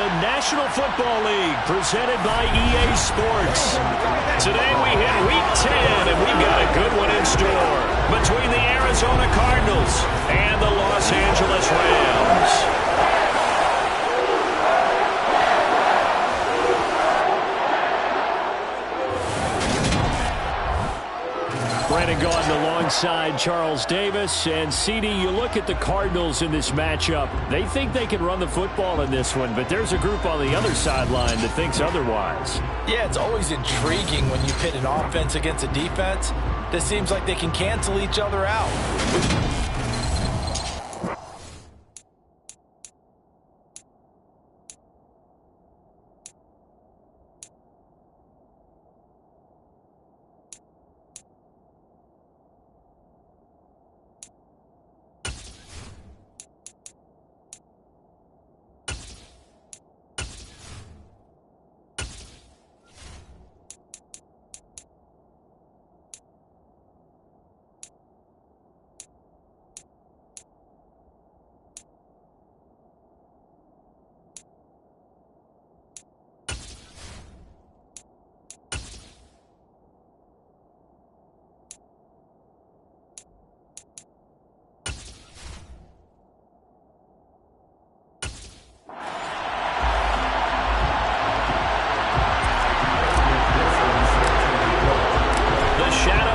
the National Football League, presented by EA Sports. Today we hit Week 10, and we've got a good one in store between the Arizona Cardinals and the Los Angeles Rams. Brandon Gaudin alongside Charles Davis. And CD, you look at the Cardinals in this matchup. They think they can run the football in this one, but there's a group on the other sideline that thinks otherwise. Yeah, it's always intriguing when you pit an offense against a defense. It seems like they can cancel each other out.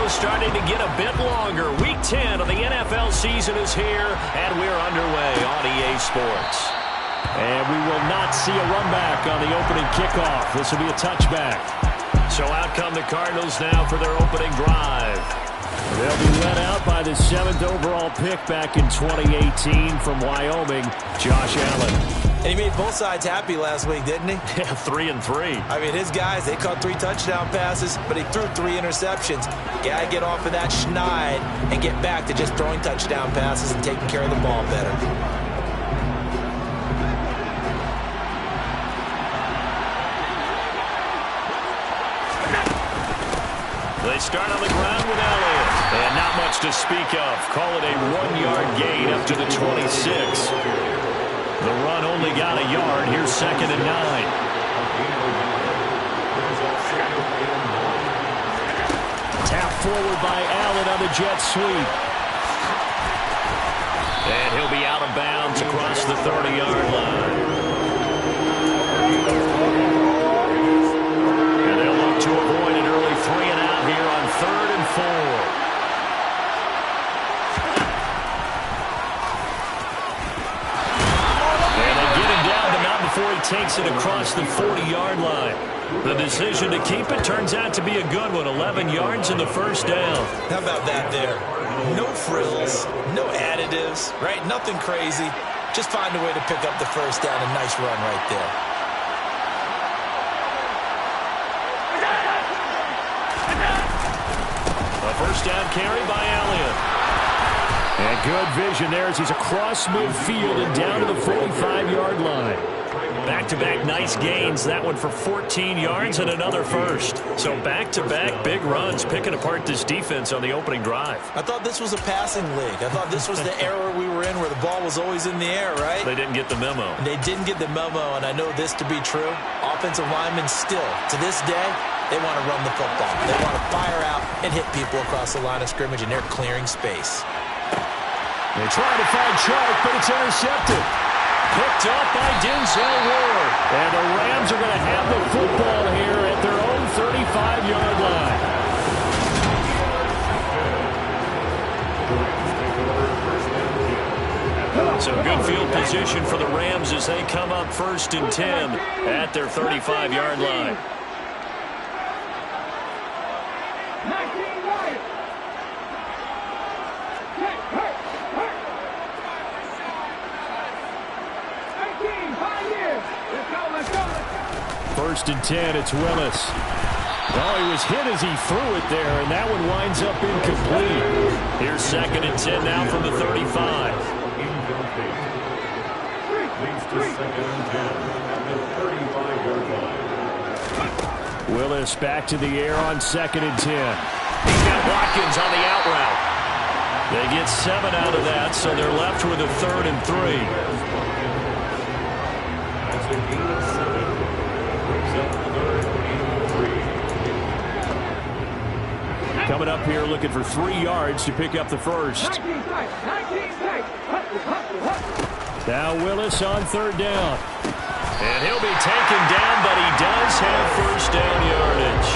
Starting to get a bit longer. Week 10 of the NFL season is here, and we're underway on EA Sports. And we will not see a run back on the opening kickoff. This will be a touchback. So out come the Cardinals now for their opening drive. They'll be led out by the 7th overall pick back in 2018 from Wyoming, Josh Allen. And he made both sides happy last week, didn't he? Yeah, 3 and 3. I mean, his guys, they caught 3 touchdown passes, but he threw 3 interceptions. Got to get off of that schneid and get back to just throwing touchdown passes and taking care of the ball better. They start on the ground with Elliott. And not much to speak of. Call it a 1-yard gain up to the 26. The run only got a yard. Here's 2nd and 9. Tap forward by Allen on the jet sweep. And he'll be out of bounds across the 30-yard line. And they'll look to avoid an early 3 and out here on 3rd and 4. Before he takes it across the 40-yard line. The decision to keep it turns out to be a good one. 11 yards in the first down. How about that there? No frills, no additives, right? Nothing crazy. Just find a way to pick up the first down. A nice run right there. A first down carry by Elliott. And good vision there as he's across midfield and down to the 45-yard line. Back-to-back nice gains. That one for 14 yards and another first. So back-to-back big runs, picking apart this defense on the opening drive. I thought this was a passing league. I thought this was the era we were in where the ball was always in the air, right? They didn't get the memo. And they didn't get the memo, and I know this to be true. Offensive linemen still, to this day, they want to run the football. They want to fire out and hit people across the line of scrimmage, and they're clearing space. They try to find Chark, but it's intercepted. Picked up by Denzel Ward. And the Rams are going to have the football here at their own 35-yard line. So good field position for the Rams as they come up 1st and 10 at their 35-yard line. First and 10, it's Willis. Oh, he was hit as he threw it there, and that one winds up incomplete. Here's 2nd and 10 now from the 35. Willis back to the air on 2nd and 10. He's got Watkins on the out route. They get 7 out of that, so they're left with a 3rd and 3. Coming up here looking for 3 yards to pick up the first. Now Willis on 3rd down. And he'll be taken down, but he does have first down yardage.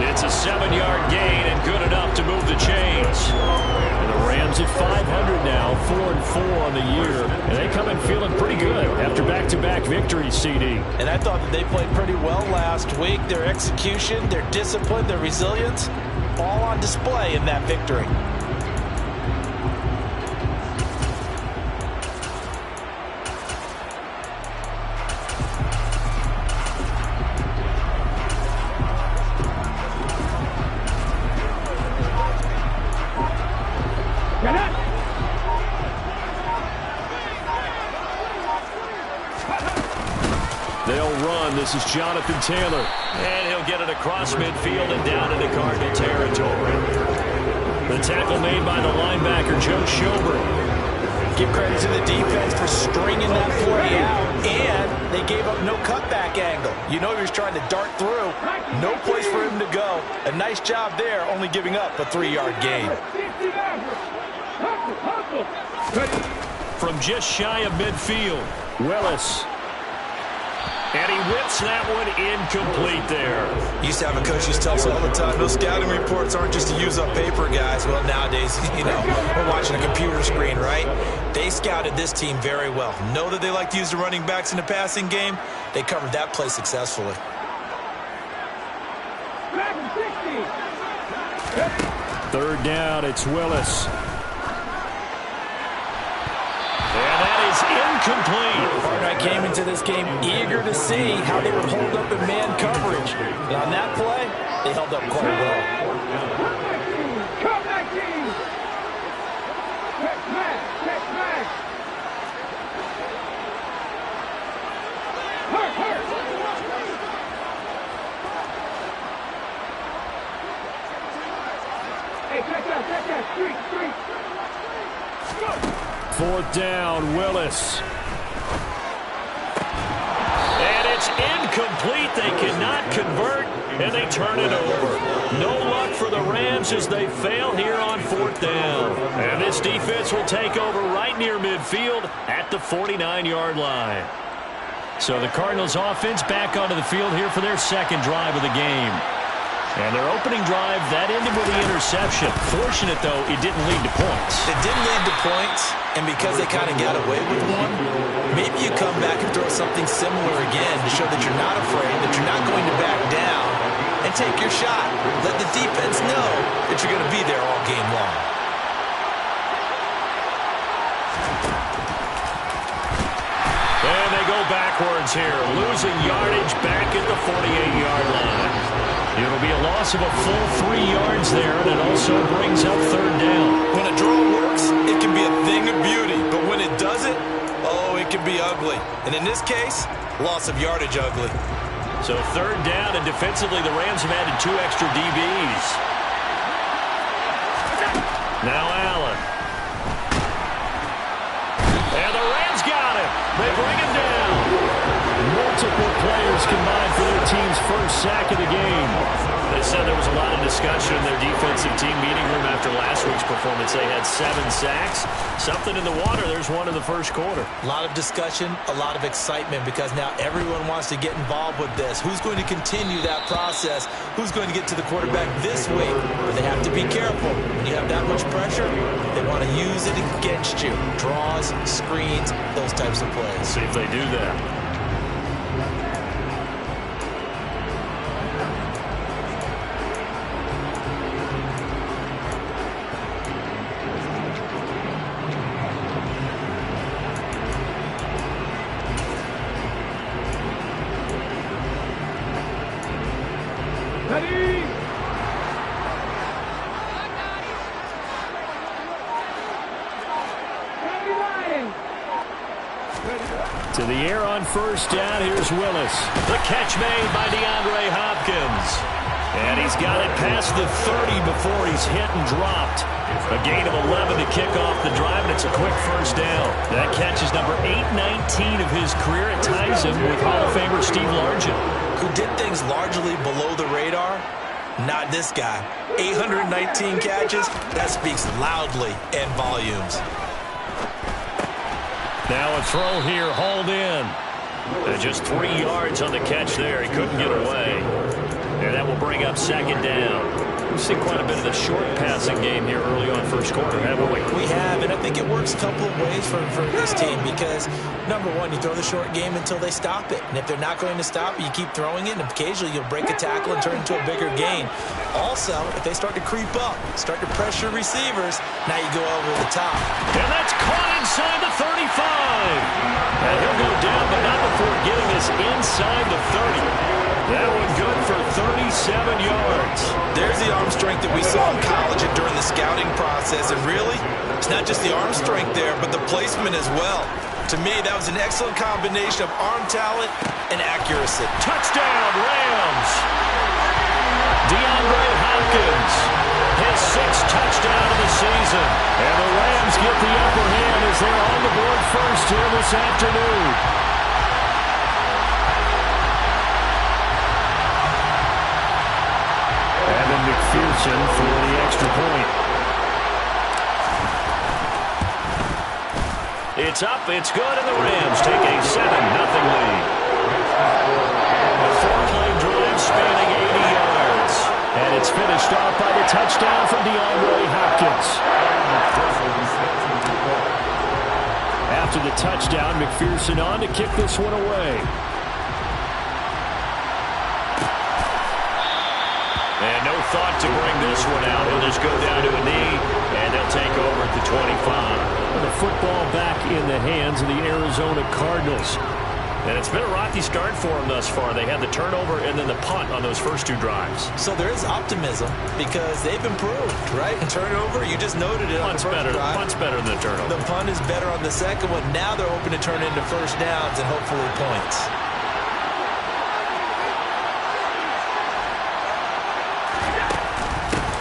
It's a 7-yard gain and good enough to move the chains. And the Rams at 500 now, 4-4 on the year. And they come in feeling pretty good after back-to-back victories, CD. And I thought that they played pretty well last week. Their execution, their discipline, their resilience, all on display in that victory. They'll run. This is Jonathan Taylor. And he'll get it across midfield and down into Cardinal territory. The tackle made by the linebacker, Joe Schobert. Give credit to the defense for stringing that play out, and they gave up no cutback angle. You know he was trying to dart through. No place for him to go. A nice job there, only giving up a 3-yard gain. From just shy of midfield, Willis. And he whips that one incomplete there. Used to have a coach who tells us all the time, those scouting reports aren't just to use up paper, guys. Well, nowadays, we're watching a computer screen, right? They scouted this team very well. Know that they like to use the running backs in the passing game. They covered that play successfully. Third down, it's Willis. And that is incomplete. I came into this game eager to see how they would hold up in man coverage. And on that play, they held up quite well. Fourth down, Willis. And it's incomplete. They cannot convert, and they turn it over. No luck for the Rams as they fail here on 4th down. And this defense will take over right near midfield at the 49-yard line. So the Cardinals offense back onto the field here for their second drive of the game. And their opening drive, that ended with the interception. Fortunate, though, it didn't lead to points. It didn't lead to points, and because they kind of got away with one, maybe you come back and throw something similar again to show that you're not afraid, that you're not going to back down, and take your shot. Let the defense know that you're going to be there all game long. And they go backwards here, losing yardage back at the 48-yard line. It'll be a loss of a full 3 yards there, and it also brings up 3rd down. When a draw works, it can be a thing of beauty. But when it doesn't, oh, it can be ugly. And in this case, loss of yardage ugly. So 3rd down, and defensively, the Rams have added 2 extra DBs. Now Allen. And the Rams got him. They bring him down. Multiple players combined for their team's first sack of the game. They said there was a lot of discussion in their defensive team meeting room after last week's performance. They had 7 sacks. Something in the water. There's one in the first quarter. A lot of discussion, a lot of excitement, because now everyone wants to get involved with this. Who's going to continue that process? Who's going to get to the quarterback this week? But they have to be careful. When you have that much pressure, they want to use it against you. Draws, screens, those types of plays. See if they do that. To the air on first down, here's Willis. The catch made by DeAndre Hopkins. And he's got it past the 30 before he's hit and dropped. A gain of 11 to kick off the drive, and it's a quick first down. That catch is number 819 of his career. It ties him with Hall of Famer Steve Largent, who did things largely below the radar. Not this guy. 819 catches, that speaks loudly in volumes. Now a throw here, hauled in. Just 3 yards on the catch there. He couldn't get away. And that will bring up second down. We've seen quite a bit of the short passing game here early on first quarter, haven't we? We have, and I think it works a couple of ways for this team because, number one, you throw the short game until they stop it. And if they're not going to stop it, you keep throwing it, and occasionally you'll break a tackle and turn it into a bigger gain. Also, if they start to creep up, start to pressure receivers, now you go over the top. And that's caught inside the 35. And he'll go down, but not before getting us inside the 30. That one good for 37 yards. There's the arm strength that we saw in college and during the scouting process. And really, it's not just the arm strength there, but the placement as well. To me, that was an excellent combination of arm talent and accuracy. Touchdown, Rams. DeAndre Hopkins, his 6th touchdown of the season. And the Rams get the upper hand as they're on the board first here this afternoon. McPherson for the extra point. It's up, it's good, and the Rams take a 7-0 lead. A 4-play drive spanning 80 yards. And it's finished off by the touchdown from DeAndre Hopkins. After the touchdown, McPherson on to kick this one away. And no thought to bring this one out. He'll just go down to a knee, and they'll take over at the 25. And the football back in the hands of the Arizona Cardinals. And it's been a rocky start for them thus far. They had the turnover and then the punt on those first 2 drives. So there is optimism because they've improved, right? Turnover, you just noted it on the first drive. Punt's better than the turnover. The punt is better on the second one. Now they're hoping to turn into first downs and hopefully points.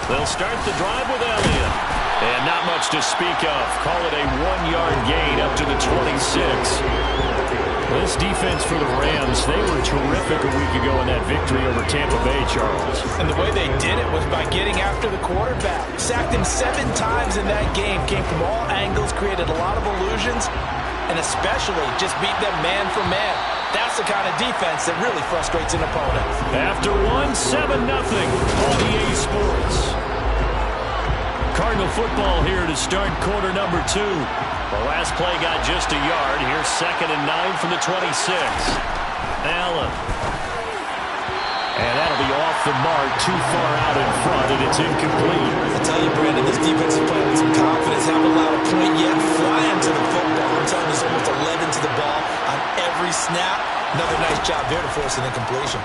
They'll start the drive with Elliott. And not much to speak of. Call it a 1-yard gain up to the 26. This defense for the Rams, they were terrific a week ago in that victory over Tampa Bay, Charles. And the way they did it was by getting after the quarterback. Sacked him 7 times in that game. Came from all angles, created a lot of illusions, and especially just beat them man for man. That's the kind of defense that really frustrates an opponent. After 7-0 on EA Sports. Cardinal football here to start quarter number 2. The last play got just a yard. Here's 2nd and 9 from the 26. Allen. And that'll be off the mark, too far out in front, and it's incomplete. I tell you, Brandon, this defense is playing with some confidence. Haven't allowed a point yet. Flying to the football. I'm telling you, there's almost 11 to the ball on every snap. Another nice job there to force an incompletion.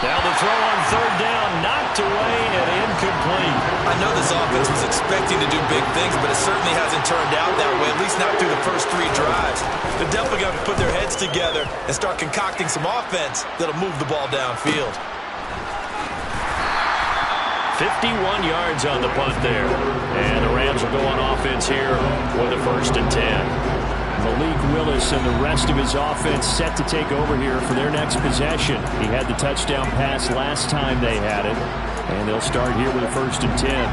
Now the throw on 3rd down, knocked away and incomplete. I know this offense was expecting to do big things, but it certainly hasn't turned out that way, at least not through the first 3 drives. They're definitely going to put their heads together and start concocting some offense that'll move the ball downfield. 51 yards on the punt there. And the Rams will go on offense here with a 1st and 10. Malik Willis and the rest of his offense set to take over here for their next possession. He had the touchdown pass last time they had it. And they'll start here with a 1st and 10.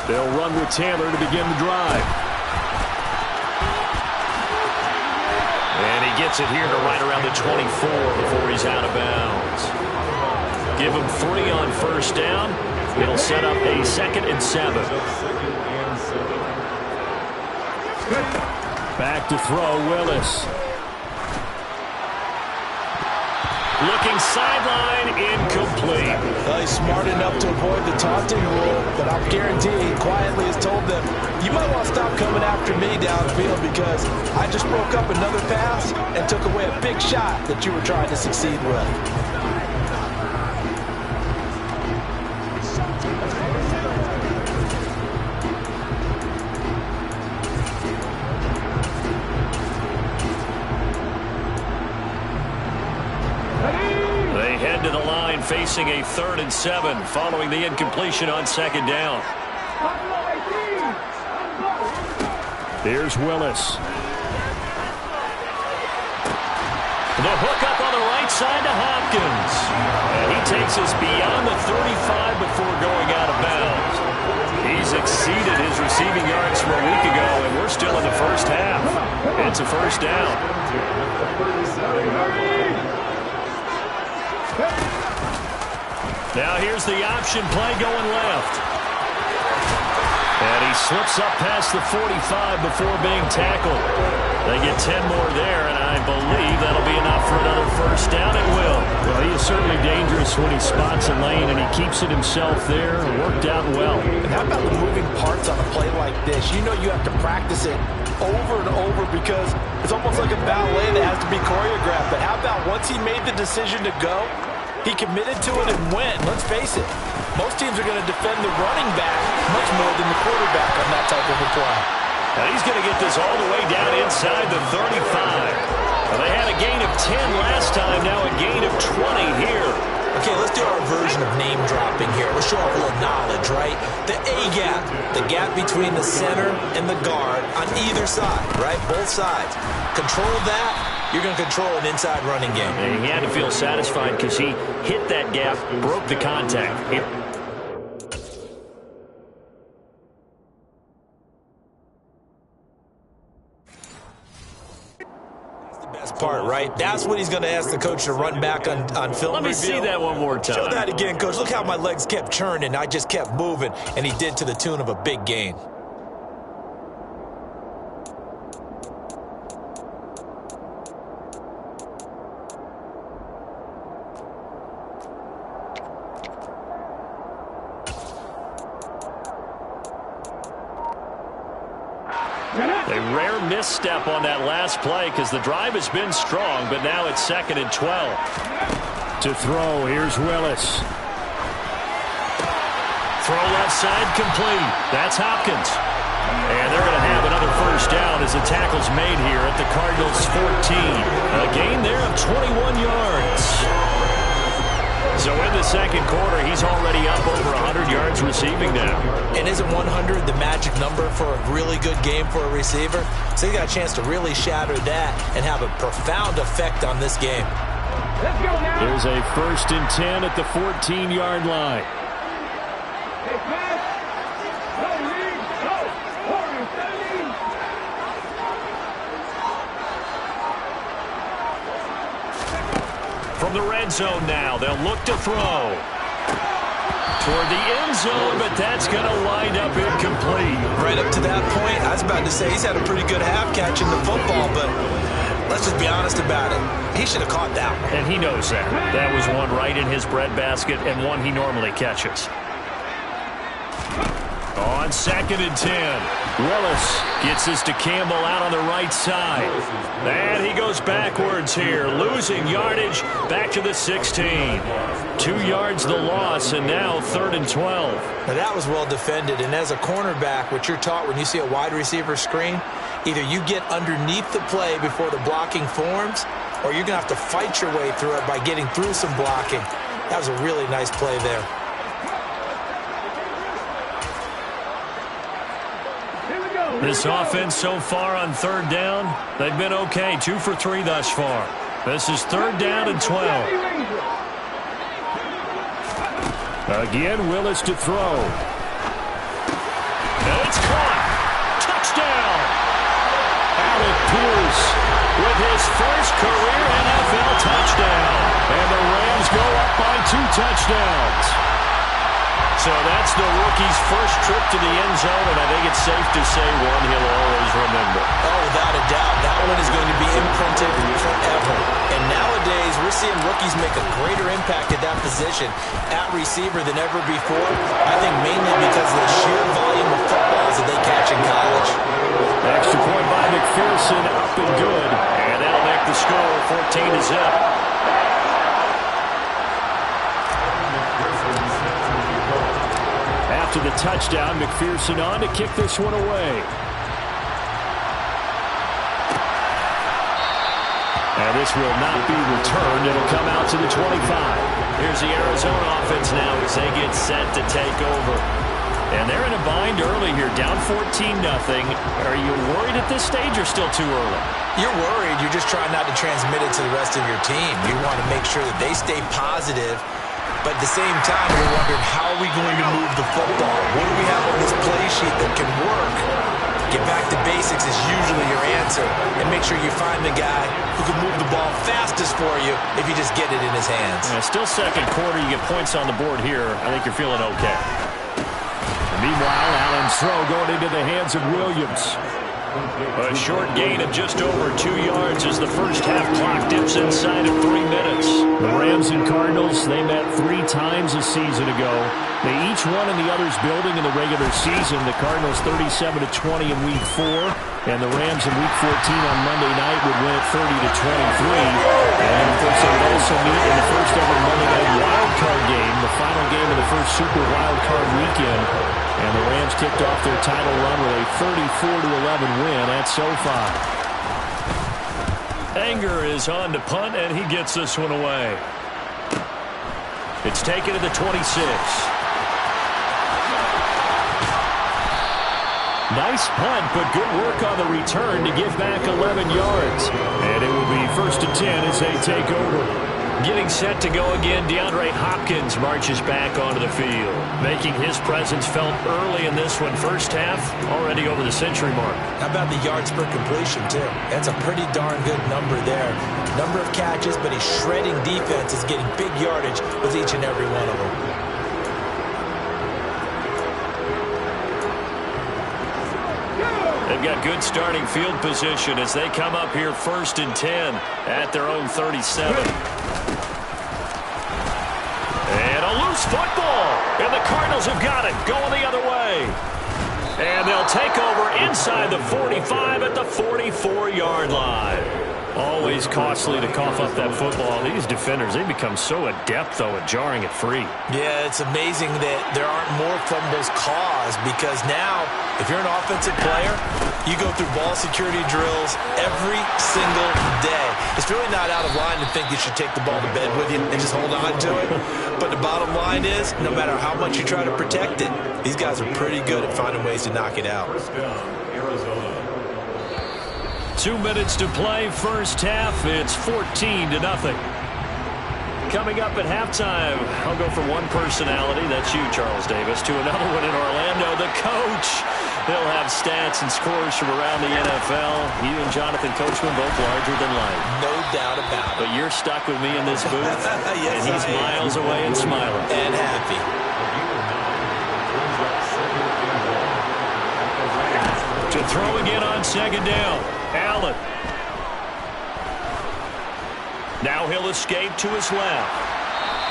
They'll run with Taylor to begin the drive. And he gets it here to right around the 24 before he's out of bounds. Give him 3 on 1st down. It'll set up a 2nd and 7. Back to throw, Willis. Looking sideline, incomplete. Well, he's smart enough to avoid the taunting rule, but I guarantee he quietly has told them, you might want to stop coming after me downfield because I just broke up another pass and took away a big shot that you were trying to succeed with. facing a 3rd and 7 following the incompletion on 2nd down. Here's Willis. The hook up on the right side to Hopkins. And he takes us beyond the 35 before going out of bounds. He's exceeded his receiving yards from a week ago, and we're still in the first half. It's a 1st down. Now here's the option play going left. And he slips up past the 45 before being tackled. They get 10 more there, and I believe that'll be enough for another 1st down. It will. Well, he is certainly dangerous when he spots a lane, and he keeps it himself there. Worked out well. And how about the moving parts on a play like this? You know you have to practice it over and over because it's almost like a ballet that has to be choreographed. But how about once he made the decision to go, he committed to it and went. Let's face it, most teams are going to defend the running back much more than the quarterback on that type of a play. Now he's going to get this all the way down inside the 35. Well, they had a gain of 10 last time, now a gain of 20 here. Okay, let's do our version of name dropping here. Let's show off a little knowledge, right? The A-gap, the gap between the center and the guard on either side, right? Both sides. Control that, you're going to control an inside running game. And he had to feel satisfied because he hit that gap, broke the contact. Part, right? That's what he's going to ask the coach to run back on film. Let me see that one more time. Show that again, coach. Look how my legs kept churning. I just kept moving, and he did to the tune of a big gain. A rare misstep on that last play because the drive has been strong, but now it's 2nd and 12. To throw, here's Willis. Throw left side complete. That's Hopkins. And they're going to have another 1st down as the tackle's made here at the Cardinals' 14. A gain there of 21 yards. So in the 2nd quarter, he's already up over 100 yards receiving now. And isn't 100 the magic number for a really good game for a receiver? So he got a chance to really shatter that and have a profound effect on this game. Let's go now. There's a 1st and 10 at the 14-yard line. From the red zone now, they'll look to throw. Toward the end zone, but that's going to wind up incomplete. Right up to that point, I was about to say he's had a pretty good half catching the football, but let's just be honest about it. He should have caught that one. And he knows that. That was one right in his breadbasket and one he normally catches. On 2nd and 10, Willis gets this to Campbell out on the right side. And he goes backwards here, losing yardage back to the 16. 2 yards the loss, and now 3rd and 12. Now that was well defended, and as a cornerback, what you're taught when you see a wide receiver screen, either you get underneath the play before the blocking forms, or you're going to have to fight your way through it by getting through some blocking. That was a really nice play there. This offense so far on 3rd down, they've been okay. 2 for 3 thus far. This is 3rd down and 12. Again, Willis to throw. And it's caught. Touchdown. Alec Pierce with his first career NFL touchdown. And the Rams go up by 2 touchdowns. So that's the rookie's first trip to the end zone, and I think it's safe to say one he'll always remember. Oh, without a doubt. That one is going to be imprinted forever. And nowadays, we're seeing rookies make a greater impact at that position at receiver than ever before. I think mainly because of the sheer volume of footballs that they catch in college. Extra point by McPherson, up and good. And that'll make the score 14-0. After the touchdown, McPherson on to kick this one away. And this will not be returned. It'll come out to the 25. Here's the Arizona offense now as they get set to take over. And they're in a bind early here, down 14-0. Are you worried at this stage or still too early? You're worried. You're just trying not to transmit it to the rest of your team. You want to make sure that they stay positive. But at the same time, you're wondering, how are we going to move the football? What do we have on this play sheet that can work? Get back to basics is usually your answer. And make sure you find the guy who can move the ball fastest for you if you just get it in his hands. Yeah, still second quarter. You get points on the board here. I think you're feeling okay. Meanwhile, Allen's throw going into the hands of Williams. A short gain of just over 2 yards as the first half clock dips inside of 3 minutes. The Rams and Cardinals, they met 3 times a season ago. They each won in the other's building in the regular season. The Cardinals 37-20 in Week 4, and the Rams in Week 14 on Monday night would win it 30-23. And of course, they would also meet in the first ever Monday night wild card game, the final game of the first Super Wild Card weekend. And the Rams kicked off their title run with a 34-11 win at SoFi. Anger is on to punt, and he gets this one away. It's taken to the 26. Nice punt, but good work on the return to give back 11 yards. And it will be 1st and 10 as they take over. Getting set to go again, DeAndre Hopkins marches back onto the field, making his presence felt early in this one. First half, already over the century mark. How about the yards per completion, too? That's a pretty darn good number there. Number of catches, but he's shredding defense, is getting big yardage with each and every one of them. They've got good starting field position as they come up here 1st and 10 at their own 37. And a loose football. And the Cardinals have got it. Going the other way. And they'll take over inside the 45 at the 44-yard line. Always costly to cough up that football. These defenders, they become so adept, though, at jarring it free. Yeah, it's amazing that there aren't more fumbles caused, because now, if you're an offensive player, you go through ball security drills every single day. It's really not out of line to think you should take the ball to bed with you and just hold on to it. But the bottom line is, no matter how much you try to protect it, these guys are pretty good at finding ways to knock it out. 2 minutes to play, first half. It's 14-0. Coming up at halftime, I'll go from one personality, that's you, Charles Davis, to another one in Orlando, the coach. He'll have stats and scores from around the NFL. You and Jonathan Coachman both larger than life. No doubt about it. But you're stuck with me in this booth, yes, and he's miles away and smiling. And happy. To throw again on 2nd down. Allen. Now he'll escape to his left.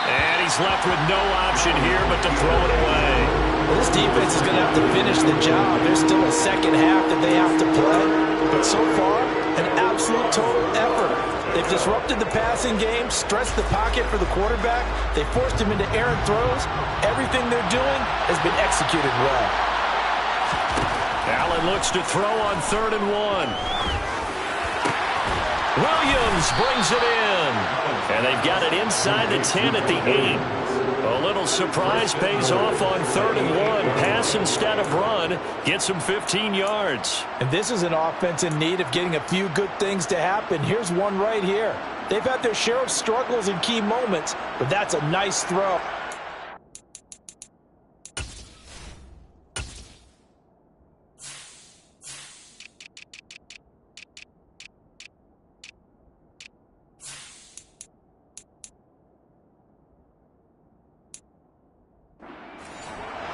And he's left with no option here but to throw it away. Well, this defense is going to have to finish the job. There's still a second half that they have to play. But so far, an absolute total effort. They've disrupted the passing game, stretched the pocket for the quarterback. They forced him into errant throws. Everything they're doing has been executed well. Allen looks to throw on 3rd and 1. Williams brings it in. And they've got it inside the 10 at the 8. A little surprise pays off on 3rd and 1. Pass instead of run. Gets him 15 yards. And this is an offense in need of getting a few good things to happen. Here's one right here. They've had their share of struggles in key moments, but that's a nice throw.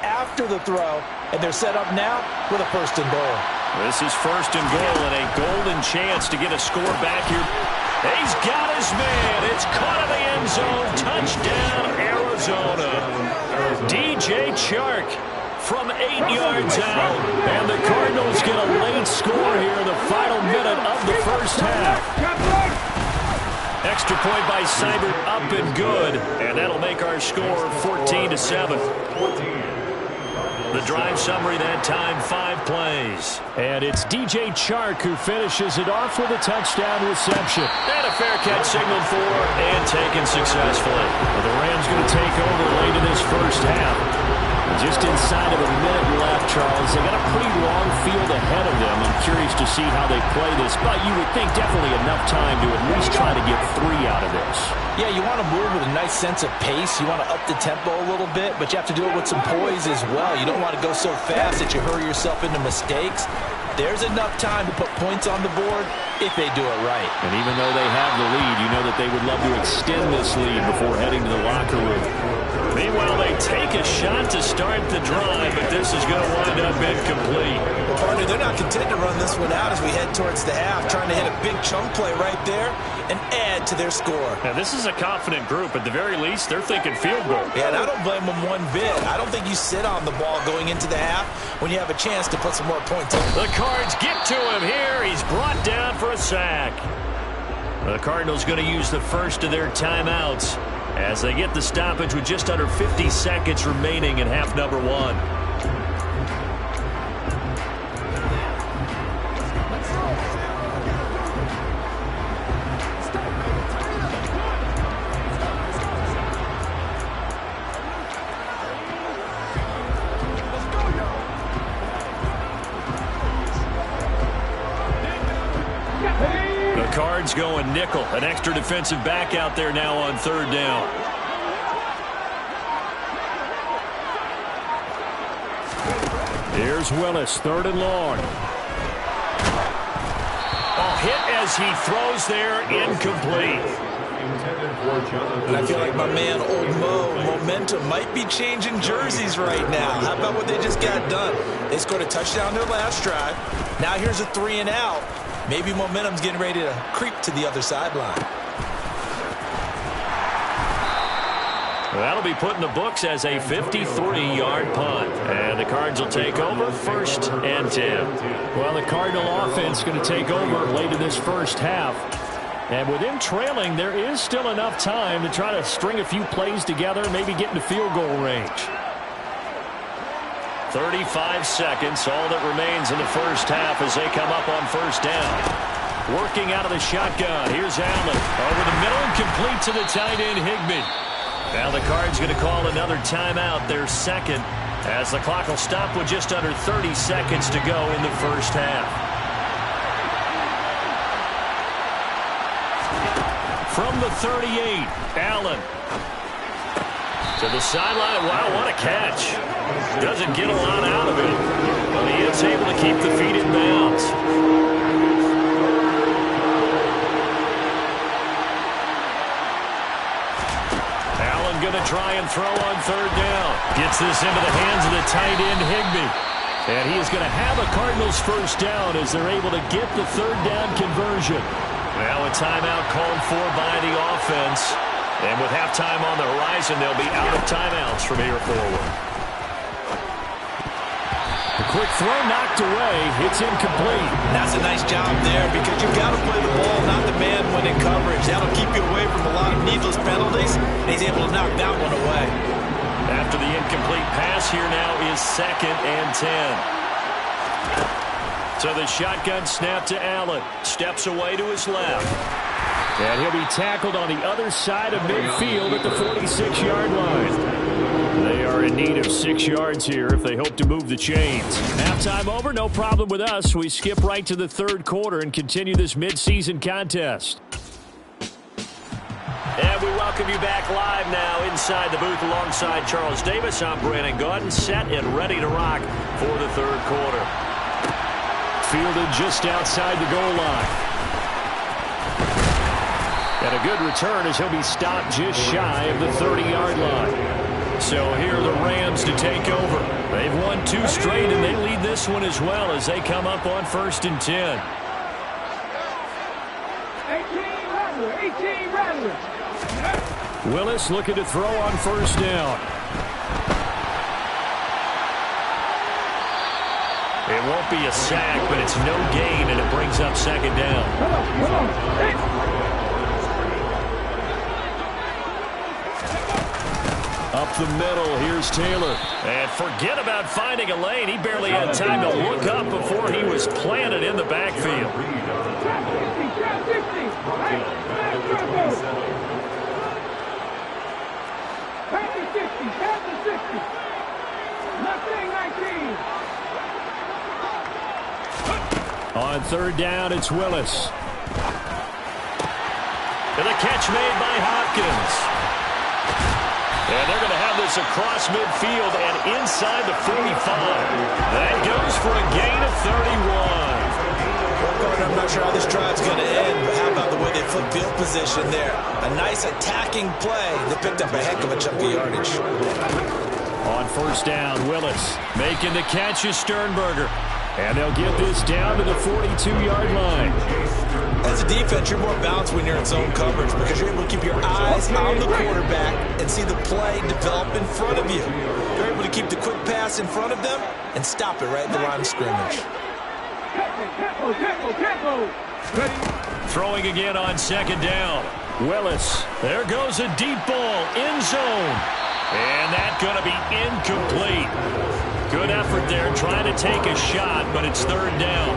After the throw, and they're set up now with a 1st and goal. This is 1st and goal and a golden chance to get a score back here. He's got his man. It's caught in the end zone. Touchdown, Arizona. DJ Chark from 8 yards out. And the Cardinals get a late score here in the final minute of the first half. Extra point by Seibert, up and good. And that'll make our score 14-7. The drive summary that time, 5 plays. And it's DJ Chark who finishes it off with a touchdown reception. And a fair catch signaled for and taken successfully. Well, the Rams going to take over late in this first half. Just inside of a minute left, Charles. They got a pretty long field ahead of them. I'm curious to see how they play this, but you would think definitely enough time to at least try to get 3 out of this. Yeah, you want to move with a nice sense of pace. You want to up the tempo a little bit, but you have to do it with some poise as well. You don't want to go so fast that you hurry yourself into mistakes. There's enough time to put points on the board if they do it right. And even though they have the lead, you know that they would love to extend this lead before heading to the locker room. Meanwhile, they take a shot to start the drive, but this is going to wind up incomplete. Well, partner, they're not content to run this one out as we head towards the half, trying to hit a big chunk play right there and add to their score. Now, this is a confident group. At the very least, they're thinking field goal. Yeah, and I don't blame them one bit. I don't think you sit on the ball going into the half when you have a chance to put some more points in. The Cards get to him here. He's brought down for a sack. The Cardinals going to use the first of their timeouts as they get the stoppage with just under 50 seconds remaining in half number 1. Cards going nickel. An extra defensive back out there now on 3rd down. Here's Willis, 3rd and long. Hit as he throws there, incomplete. And I feel like my man, Old Mo, momentum might be changing jerseys right now. How about what they just got done? They scored a touchdown their last drive. Now here's a 3 and out. Maybe momentum's getting ready to creep to the other sideline. That'll be put in the books as a 53-yard punt. And the Cards will take over 1st and 10. Well, the Cardinal offense going to take over late in this first half. And with him trailing, there is still enough time to try to string a few plays together, maybe get into field goal range. 35 seconds, all that remains in the first half as they come up on 1st down. Working out of the shotgun. Here's Allen. Over the middle and complete to the tight end, Higbee. Now the Cards going to call another timeout, their 2nd, as the clock will stop with just under 30 seconds to go in the first half. From the 38, Allen. To the sideline. Wow, what a catch. Doesn't get a lot out of it, but he is able to keep the feet in bounds. Allen going to try and throw on 3rd down. Gets this into the hands of the tight end, Higbee. And he is going to have a Cardinals 1st down as they're able to get the 3rd down conversion. Now a timeout called for by the offense. And with halftime on the horizon, they'll be out of timeouts from here forward. A quick throw knocked away. It's incomplete. That's a nice job there because you've got to play the ball, not the man when in coverage. That'll keep you away from a lot of needless penalties. And he's able to knock that one away. After the incomplete pass, here now is 2nd and 10. So the shotgun snap to Allen. Steps away to his left. And he'll be tackled on the other side of midfield at the 46-yard line. They are in need of 6 yards here if they hope to move the chains. Halftime over, no problem with us. We skip right to the 3rd quarter and continue this midseason contest. And we welcome you back live now inside the booth alongside Charles Davis. I'm Brandon Gaudin, set and ready to rock for the 3rd quarter. Fielded just outside the goal line. And a good return as he'll be stopped just shy of the 30-yard line. So here are the Rams to take over. They've won 2 straight, and they lead this one as well as they come up on 1st and 10. 18 Rattlers. Willis looking to throw on 1st down. It won't be a sack, but it's no gain, and it brings up 2nd down. Come on. Up the middle, here's Taylor. And forget about finding a lane. He barely had time to look up before he was planted in the backfield. On third down, it's Willis. And the catch made by Hopkins. And they're going to have this across midfield and inside the 45. That goes for a gain of 31. I'm not sure how this drive's going to end, but how about the way they flip field position there? A nice attacking play. They picked up a heck of a chunk of yardage. On first down, Willis making the catch is Sternberger. And they'll get this down to the 42-yard line. As a defense, you're more balanced when you're in zone coverage because you're able to keep your eyes on the quarterback and see the play develop in front of you. You're able to keep the quick pass in front of them and stop it right at the line of scrimmage. Throwing again on second down. Willis. There goes a deep ball. End zone. And that's going to be incomplete. Good effort there, trying to take a shot, but it's third down.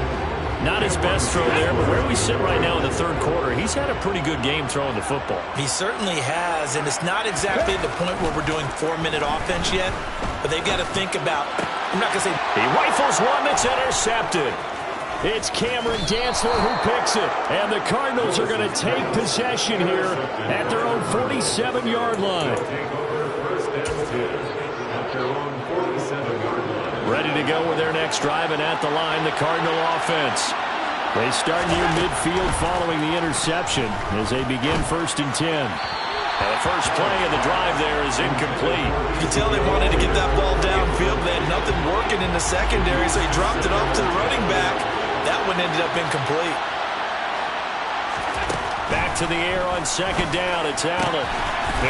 Not his best throw there, but where we sit right now in the third quarter, he's had a pretty good game throwing the football. He certainly has, and it's not exactly the point where we're doing 4-minute offense yet, but they've got to think about, I'm not going to say. He rifles one that's intercepted. It's Cameron Dantzler who picks it, and the Cardinals are going to take possession here at their own 47-yard line. Ready to go with their next drive, and at the line, the Cardinal offense. They start near midfield following the interception as they begin 1st and 10. And the first play of the drive there is incomplete. You can tell they wanted to get that ball downfield. They had nothing working in the secondary, so he dropped it off to the running back. That one ended up incomplete. Back to the air on second down. It's Allen.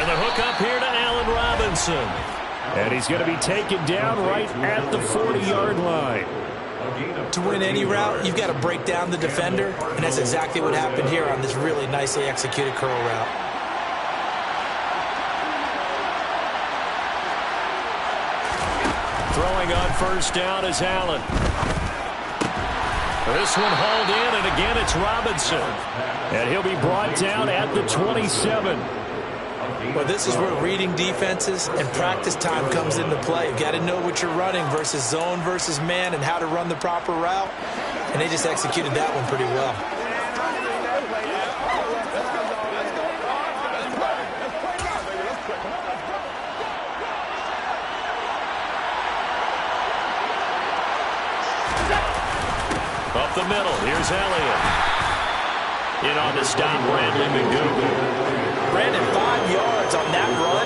And the hook up here to Allen Robinson. And he's going to be taken down right at the 40-yard line. To win any route, you've got to break down the defender, and that's exactly what happened here on this really nicely executed curl route. Throwing on first down is Allen. This one hauled in, and again it's Robinson. And he'll be brought down at the 27. Well, this is where reading defenses and practice time comes into play. You've got to know what you're running versus zone versus man and how to run the proper route. And they just executed that one pretty well. Up the middle, here's Elliott. In on the stop, Bradley McDougald. Brandon, 5 yards on that run.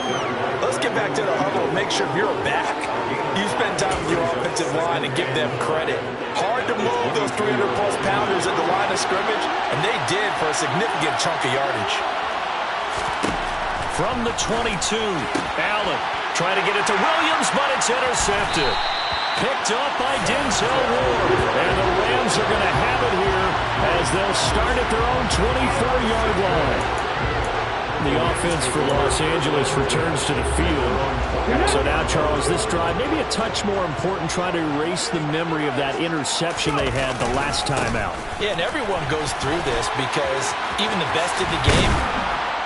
Let's get back to the huddle and make sure you're back. You spend time with your offensive line and give them credit. Hard to move those 300-plus pounders at the line of scrimmage, and they did for a significant chunk of yardage. From the 22, Allen trying to get it to Williams, but it's intercepted. Picked up by Denzel Ward. And the Rams are going to have it here as they'll start at their own 24-yard line. The offense for Los Angeles returns to the field. So now, Charles, this drive maybe a touch more important, trying to erase the memory of that interception they had the last time out. Yeah, and everyone goes through this because even the best in the game,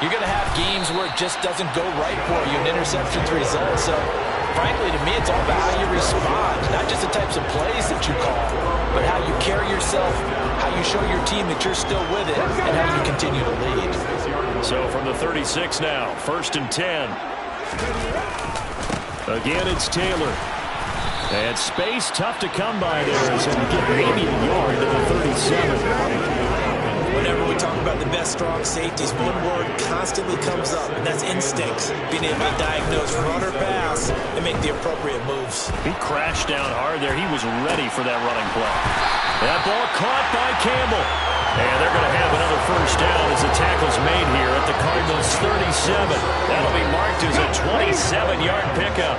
you're going to have games where it just doesn't go right for you, and interceptions result. So, frankly, to me, it's all about how you respond, not just the types of plays that you call, but how you carry yourself, how you show your team that you're still with it, and how you continue to lead. So from the 36 now, 1st and 10. Again, it's Taylor. And space tough to come by there as he'll get maybe a yard to the 37. Whenever we talk about the best strong safeties, one word constantly comes up, and that's instincts. Being able to diagnose run or pass and make the appropriate moves. He crashed down hard there. He was ready for that running play. That ball caught by Campbell. And they're going to have another first down as the tackle's made here at the Cardinals' 37. That'll be marked as a 27-yard pickup.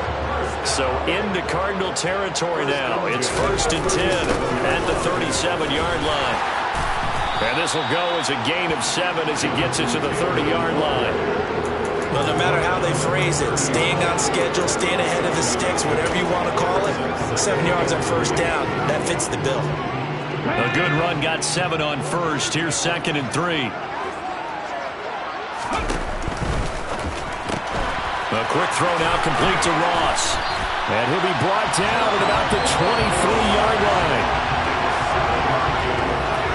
So into Cardinal territory now. It's 1st and 10 at the 37-yard line. And this will go as a gain of 7 as he gets it to the 30-yard line. Well, no matter how they phrase it, staying on schedule, staying ahead of the sticks, whatever you want to call it, 7 yards on first down, that fits the bill. A good run got 7 on first. Here's 2nd and 3. A quick throw now complete to Ross. And he'll be brought down at about the 23-yard line.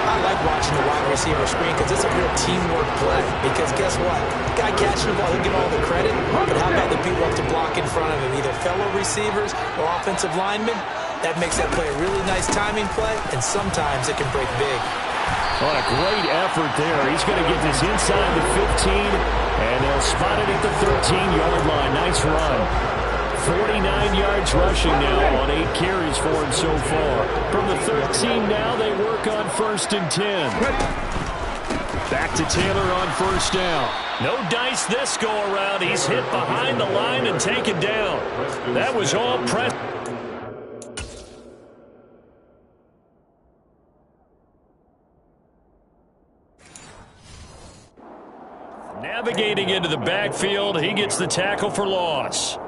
I like watching the wide receiver screen because it's a real teamwork play. Because guess what? Guy catching the ball, he'll get all the credit. But how about the people up to block in front of him, either fellow receivers or offensive linemen? That makes that play a really nice timing play, and sometimes it can break big. What a great effort there. He's going to get this inside the 15, and they'll spot it at the 13-yard line. Nice run. 49 yards rushing now on 8 carries for him so far. From the 13 now, they work on 1st and 10. Back to Taylor on 1st down. No dice this go-around. He's hit behind the line and taken down. That was all press. Navigating into the backfield, he gets the tackle for loss.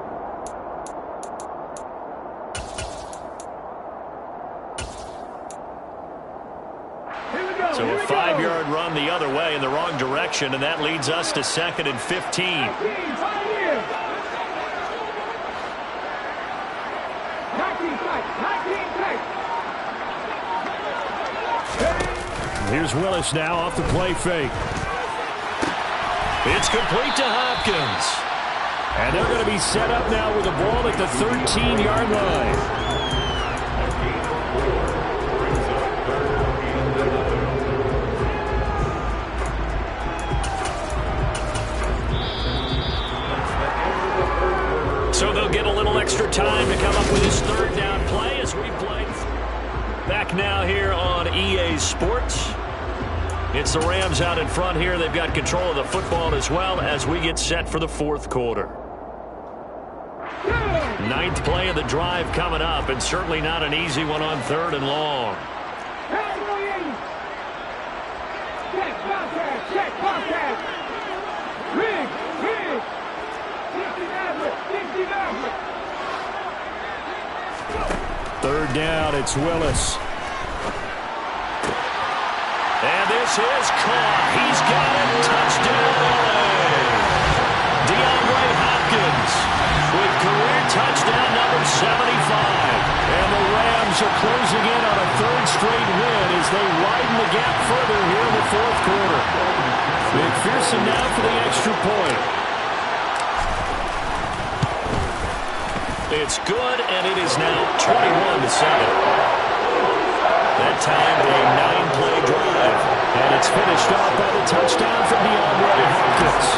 So a 5-yard run the other way in the wrong direction, and that leads us to 2nd and 15. Here's Willis now off the play fake. It's complete to Hopkins. And they're going to be set up now with the ball at the 13-yard line. So they'll get a little extra time to come up with his 3rd down play as we play. Back now here on EA Sports. It's the Rams out in front here. They've got control of the football as well as we get set for the 4th quarter. 9th play of the drive coming up, and certainly not an easy one on 3rd and long. Third down, it's Willis. And this is caught. He's got it. Touchdown. DeAndre Hopkins with career touchdown number 75. And the Rams are closing in on a 3rd straight win as they widen the gap further here in the 4th quarter. McPherson now for the extra point. It's good, and it is now 21-7. That time, a 9-play drive. And it's finished off by the touchdown from DeAndre Hopkins.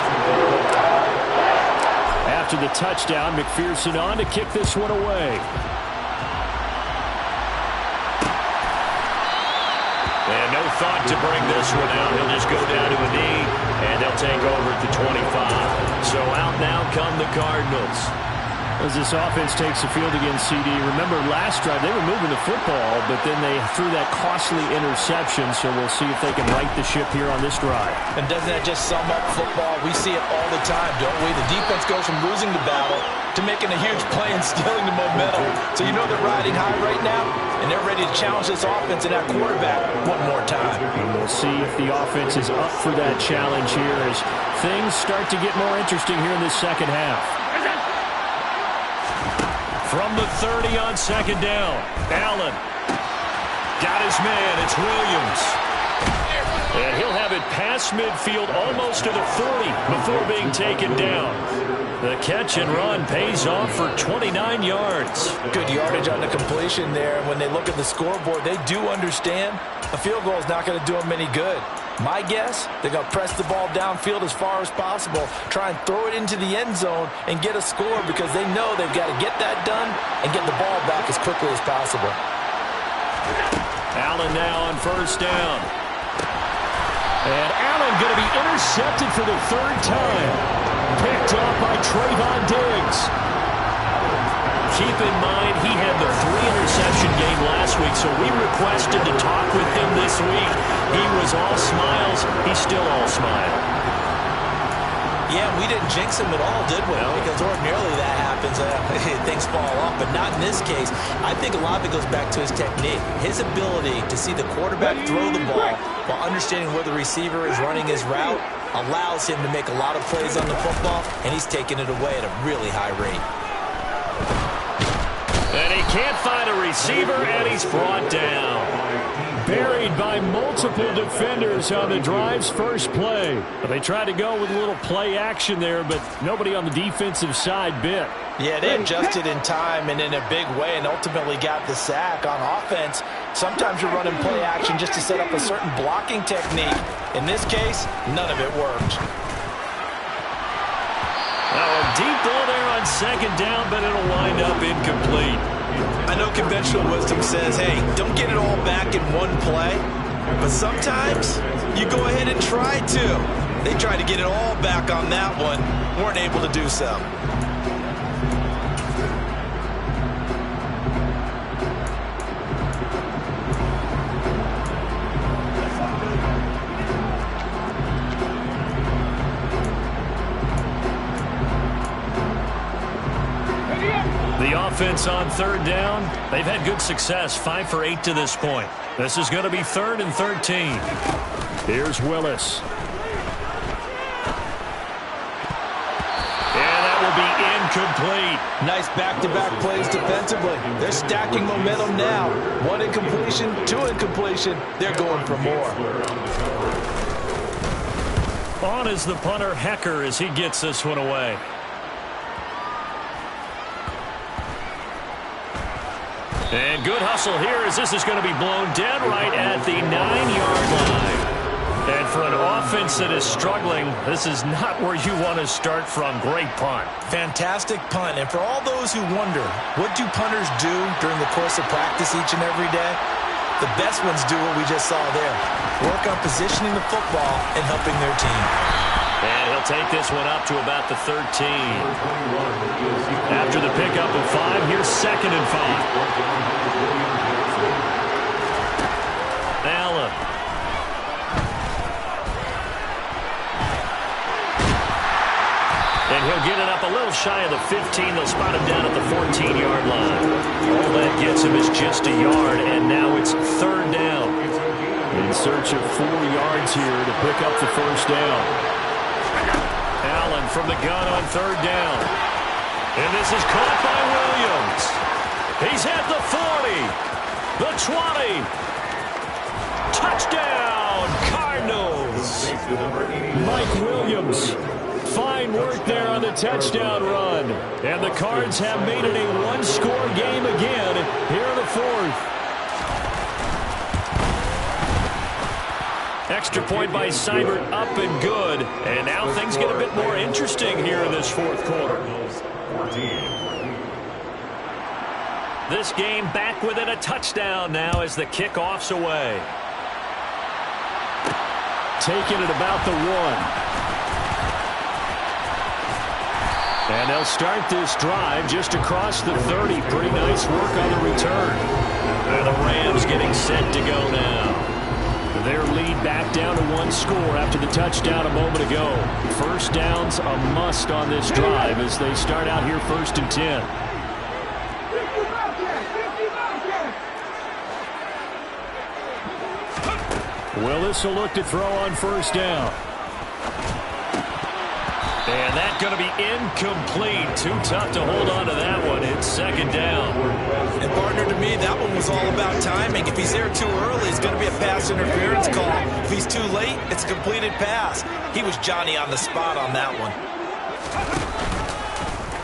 After the touchdown, McPherson on to kick this one away. And no thought to bring this one out. He'll just go down to a knee, and they'll take over at the 25. So out now come the Cardinals. As this offense takes the field against CD, remember last drive they were moving the football, but then they threw that costly interception, so we'll see if they can right the ship here on this drive. And doesn't that just sum up football? We see it all the time, don't we? The defense goes from losing the battle to making a huge play and stealing the momentum. So you know they're riding high right now, and they're ready to challenge this offense and that quarterback one more time. And we'll see if the offense is up for that challenge here as things start to get more interesting here in this second half. From the 30 on 2nd down, Allen got his man. It's Williams. And he'll have it past midfield almost to the 40 before being taken down. The catch and run pays off for 29 yards. Good yardage on the completion there. And when they look at the scoreboard, they do understand a field goal is not going to do them any good. My guess, they're going to press the ball downfield as far as possible, try and throw it into the end zone and get a score because they know they've got to get that done and get the ball back as quickly as possible. Allen now on 1st down. And Allen going to be intercepted for the 3rd time. Picked off by Trayvon Diggs. Keep in mind, he had the 3-interception game last week, so we requested to talk with him this week. He was all smiles. He's still all smile. Yeah, we didn't jinx him at all, did we? No. Because ordinarily that happens. Things fall off, but not in this case. I think a lot of it goes back to his technique. His ability to see the quarterback throw the ball while understanding where the receiver is running his route allows him to make a lot of plays on the football, and he's taking it away at a really high rate. And he can't find a receiver, and he's brought down. Buried by multiple defenders on the drive's first play. They tried to go with a little play action there, but nobody on the defensive side bit. Yeah, they adjusted in time and in a big way and ultimately got the sack. On offense, sometimes you're running play action just to set up a certain blocking technique. In this case, none of it worked. Now a deep ball there on second down, but it'll wind up incomplete. I know conventional wisdom says, hey, don't get it all back in one play. But sometimes you go ahead and try to. They tried to get it all back on that one. Weren't able to do so. The offense on third down, they've had good success, 5 for 8 to this point. This is going to be 3rd and 13. Here's Willis. And that will be incomplete. Nice back-to-back plays defensively. They're stacking momentum now. 1 incompletion, 2 incompletion. They're going for more. On is the punter, Hecker, as he gets this one away. And good hustle here as this is going to be blown dead right at the 9-yard line. And for an offense that is struggling, this is not where you want to start from. Great punt. Fantastic punt. And for all those who wonder, what do punters do during the course of practice each and every day? The best ones do what we just saw there. Work on positioning the football and helping their team. And he'll take this one up to about the 13. After the pickup of 5, here's 2nd and 5. Allen. And he'll get it up a little shy of the 15. They'll spot him down at the 14-yard line. All that gets him is just a yard, and now it's 3rd down. In search of 4 yards here to pick up the first down. Allen from the gun on 3rd down. And this is caught by Williams. He's at the 40, the 20. Touchdown, Cardinals. Mike Williams. Fine work there on the touchdown run. And the Cards have made it a one-score game again here in the 4th. Extra point by Seibert, up and good. And now things get a bit more interesting here in this 4th quarter. This game back within a touchdown now as the kickoff's away. Taking it about the 1. And they'll start this drive just across the 30. Pretty nice work on the return. And the Rams getting set to go now. Their lead back down to 1 score after the touchdown a moment ago. First down's a must on this drive as they start out here 1st and 10. Willis will look to throw on 1st down. And that's going to be incomplete. Too tough to hold on to that one. It's 2nd down. And partner, to me, that one was all about timing. If he's there too early, it's going to be a pass interference call. If he's too late, it's a completed pass. He was Johnny on the spot on that one.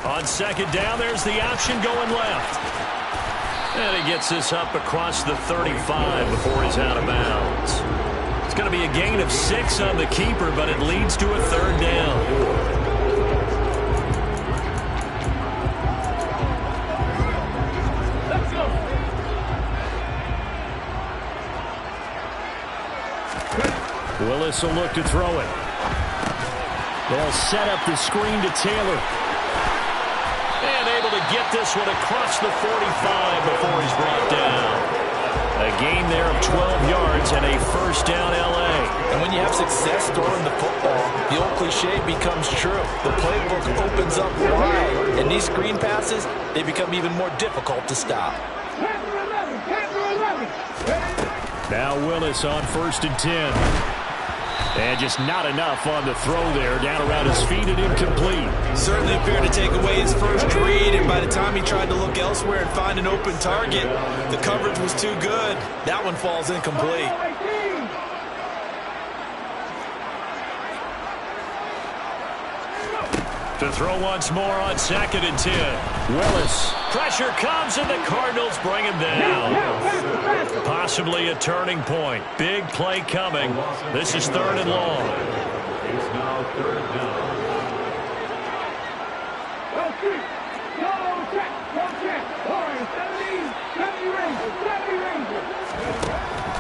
On 2nd down, there's the option going left. And he gets this up across the 35 before he's out of bounds. It's going to be a gain of 6 on the keeper, but it leads to a 3rd down. Willis will look to throw it. They'll set up the screen to Taylor. And able to get this one across the 45 before he's brought down. A gain there of 12 yards and a first down L.A. And when you have success throwing the football, the old cliche becomes true. The playbook opens up wide, and these screen passes, they become even more difficult to stop. Now Willis on 1st and 10. And just not enough on the throw there. Down around his feet and incomplete. Certainly appeared to take away his first read, and by the time he tried to look elsewhere and find an open target, the coverage was too good. That one falls incomplete. To throw once more on 2nd and 10. Willis. Pressure comes and the Cardinals bring him down. Possibly a turning point. Big play coming. This is 3rd and long. It's now 3rd down.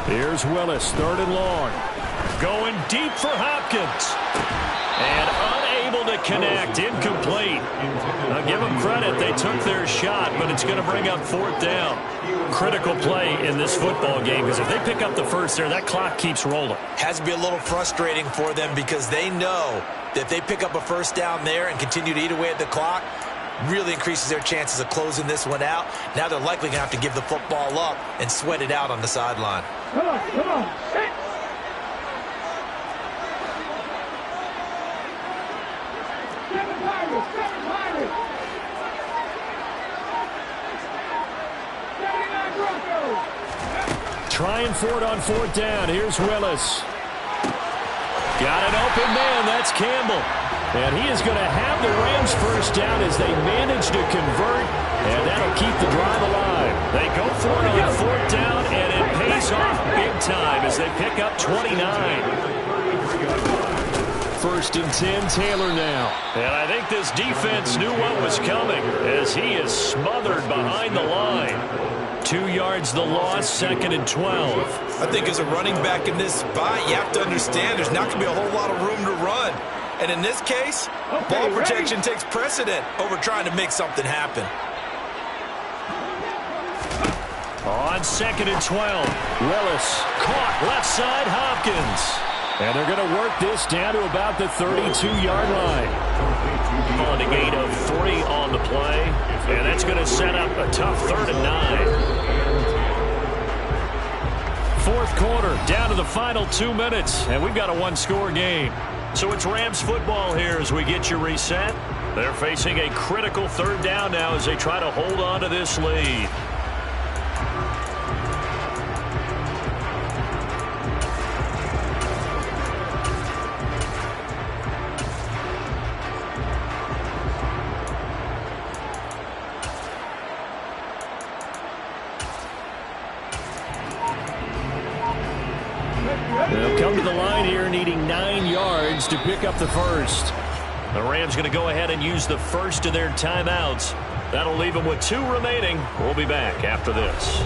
Here's Willis, 3rd and long. Going deep for Hopkins. And unable to connect. Incomplete. Now give them credit. They took their shot, but it's going to bring up 4th down. Critical play in this football game, because if they pick up the first there, that clock keeps rolling. Has to be a little frustrating for them because they know that if they pick up a first down there and continue to eat away at the clock, really increases their chances of closing this one out. Now they're likely going to have to give the football up and sweat it out on the sideline. Come on. Trying for it on 4th down. Here's Willis. Got an open man. That's Campbell. And he is going to have the Rams first down as they manage to convert. And that'll keep the drive alive. They go for it on 4th down, and it pays off big time as they pick up 29. 1st and 10, Taylor now. And I think this defense knew what was coming as he is smothered behind the line. 2 yards the loss, 2nd and 12. I think as a running back in this spot, you have to understand there's not going to be a whole lot of room to run. And in this case, ball protection takes precedent over trying to make something happen. On 2nd and 12, Willis caught left side Hopkins. And they're going to work this down to about the 32-yard line. On a gain of 3 on the play. And that's going to set up a tough 3rd and 9. 4th quarter, down to the final 2 minutes. And we've got a one-score game. So it's Rams football here as we get you reset. They're facing a critical 3rd down now as they try to hold on to this lead. They'll come to the line here needing 9 yards to pick up the first. The Rams going to go ahead and use the first of their timeouts. That'll leave them with 2 remaining. We'll be back after this.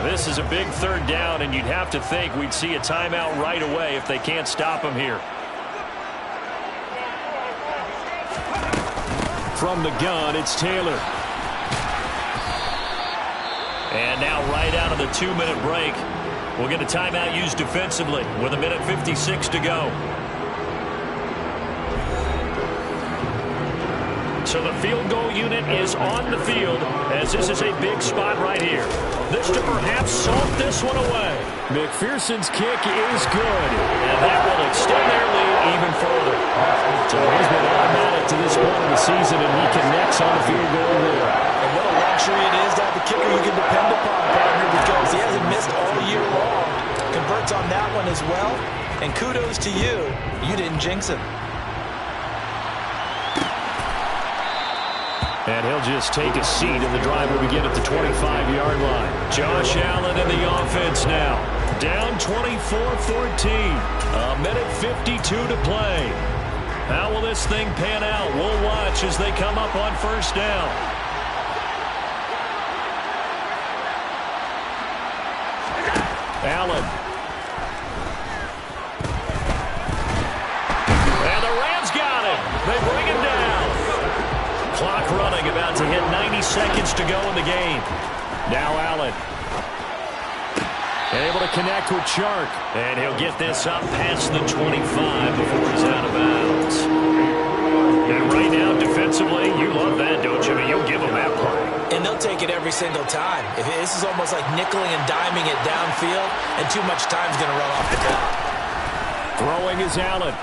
This is a big 3rd down, and you'd have to think we'd see a timeout right away if they can't stop them here. From the gun, it's Taylor. And now right out of the 2-minute break, we'll get a timeout used defensively with 1:56 to go. So the field goal unit is on the field as this is a big spot right here. This to perhaps salt this one away. McPherson's kick is good, and that will extend their lead even further. So he's been automatic to this point of the season, and he connects on the field goal there. And what a luxury it is to have a kicker you can depend upon, partner, because he hasn't missed all year long. Converts on that one as well, and kudos to you. You didn't jinx him. And he'll just take a seat, and the drive will begin at the 25-yard line. Josh Allen in the offense now. Down 24-14. 1:52 to play. How will this thing pan out? We'll watch as they come up on first down. Allen. And the Rams got him. They bring him down. Clock running, about to hit 90 seconds to go in the game. Now Allen. Able to connect with Chark. And he'll get this up past the 25 before he's out of bounds. And right now, defensively, you love that, don't you? I mean, you'll give them that part. And they'll take it every single time. This is almost like nickeling and diming it downfield, and too much time's going to run off the clock. Throwing is Allen.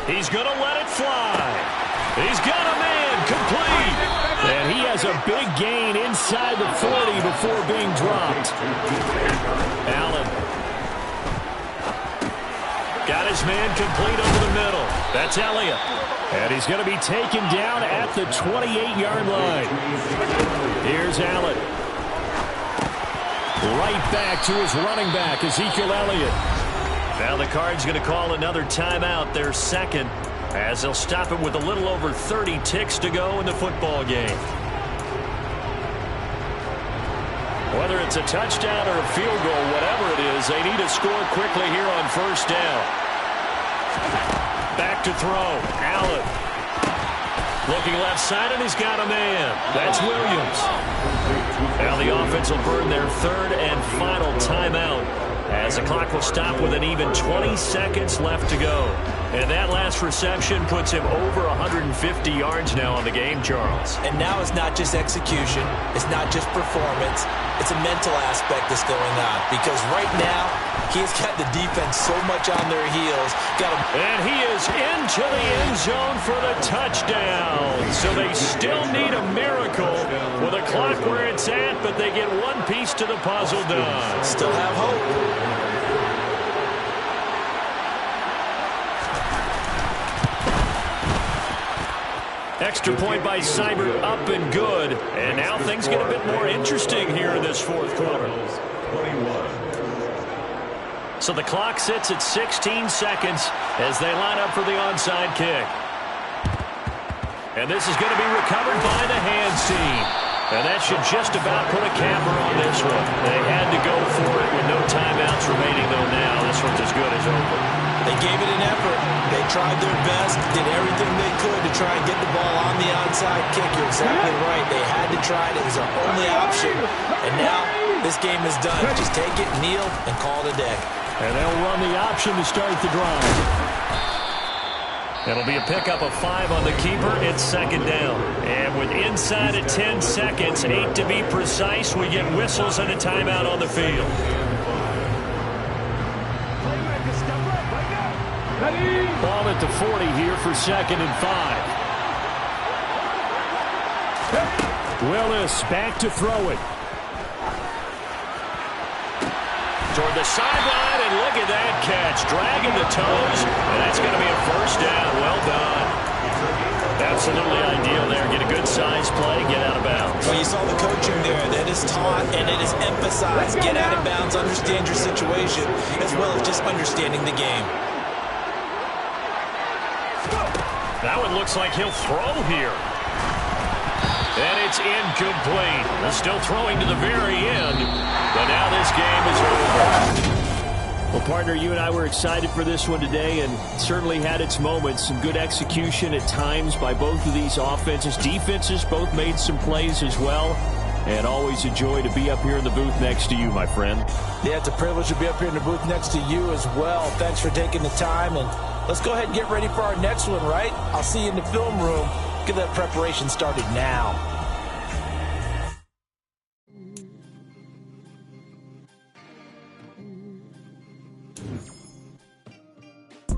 He's going to let it fly. He's got a man complete. And he has a big gain inside the 40 before being dropped. Allen. Got his man complete over the middle. That's Elliott. And he's going to be taken down at the 28-yard line. Here's Allen. Right back to his running back, Ezekiel Elliott. Now the Cards going to call another timeout, their second, as they'll stop it with a little over 30 ticks to go in the football game. Whether it's a touchdown or a field goal, whatever it is, they need to score quickly here on first down. Back to throw. Allen. Looking left side, and he's got a man. That's Williams. Now the offense will burn their third and final timeout, as the clock will stop with an even 20 seconds left to go. And that last reception puts him over 150 yards now on the game, Charles. And now it's not just execution. It's not just performance. It's a mental aspect that's going on. Because right now, he's got the defense so much on their heels. And he is into the end zone for the touchdown. So they still need a miracle with a clock where it's at, but they get one piece to the puzzle done. Still have hope. Extra point by Seibert, up and good. And now things get a bit more interesting here in this fourth quarter. So the clock sits at 16 seconds as they line up for the onside kick. And this is going to be recovered by the hands team. And that should just about put a capper on this one. They had to go for it with no timeouts remaining, though now. This one's as good as over. They gave it an effort. They tried their best, did everything they could to try and get the ball on the onside kick. You're exactly right. They had to try it. It was their only option. And now this game is done. Just take it, kneel, and call it a day. And they'll run the option to start the drive. It'll be a pickup of 5 on the keeper. It's second down. And with inside at 10 seconds, 8 to be precise, we get whistles and a timeout on the field. Ball at the 40 here for second and 5. Willis back to throw it. Toward the sideline, and look at that catch. Dragging the toes, and that's going to be a first down. Well done. Absolutely ideal there. Get a good size play, get out of bounds. Well, you saw the coaching there. That is taught and it is emphasized. Get out of bounds, understand your situation, as well as just understanding the game. That one looks like he'll throw here. And it's incomplete. They're still throwing to the very end. But now this game is over. Well, partner, you and I were excited for this one today, and it certainly had its moments. Some good execution at times by both of these offenses. Defenses both made some plays as well. And always a joy to be up here in the booth next to you, my friend. Yeah, it's a privilege to be up here in the booth next to you as well. Thanks for taking the time, and let's go ahead and get ready for our next one, right? I'll see you in the film room. Get that preparation started now.